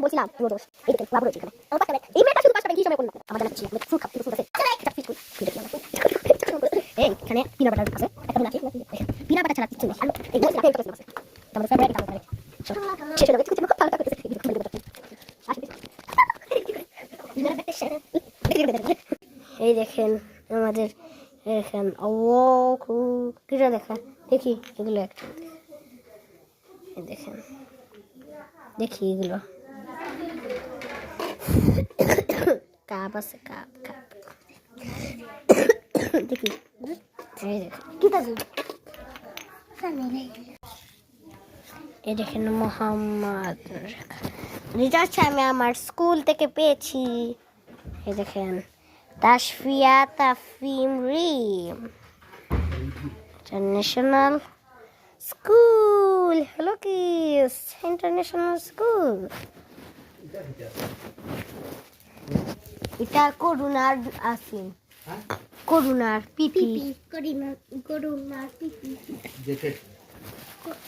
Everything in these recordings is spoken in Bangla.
তোমাকে বলছিলাম পুরো দোষ এই দেখেন লাভ রয়েছে এখানে আমার পাশে এই মেয়েটা শুধু পাশে কি সময় করলাম আমার জানা ছিল আমি ফুল খাচ্ছি ফুল আছে এই এখানে পিনাট বাটার আছে একটা আছে পিনাট বাটার ছাড়া কিছু নেই এই বলছি আপনি একটা আছে আমাদের ফেভারিট কালার শেষ হয়ে গেছে কিছু ভালো করতেছে এই দেখেন আমাদের দেখেন ও কিটা দেখা দেখি এগুলো একটা দেখেন দেখি এগুলো কাপ আছে কাপ কাপ দেখি এই দেখেন কিটা এই দেখেন মোহাম্মদ যেটা হচ্ছে আমি আমার স্কুল থেকে পেয়েছি এই দেখেন Tashfia Tafim Rim international school hello kids international school এটা করুণার আসিন করুণার পিপি করুণার পিপি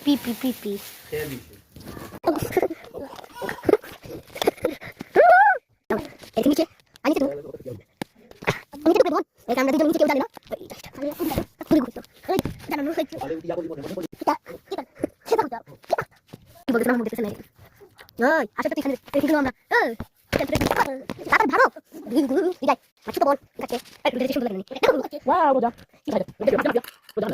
পিপি পিপি এই নিচে আনি তো আমি তো বল এই আমরা দুজন নিচে কেউ জানে না ঘুরে ঘুরে এই জানো হইছে এটা সেটা হতো কি বলছ না মুখে নাই ওই আসলে তো এখানে দেখি আমরা তারপর ভালো বিদায় মাছ তো বল কাছে একটু দেখে সুন্দর লাগেনি ওয়াও বোঝা কি ভালো বোঝা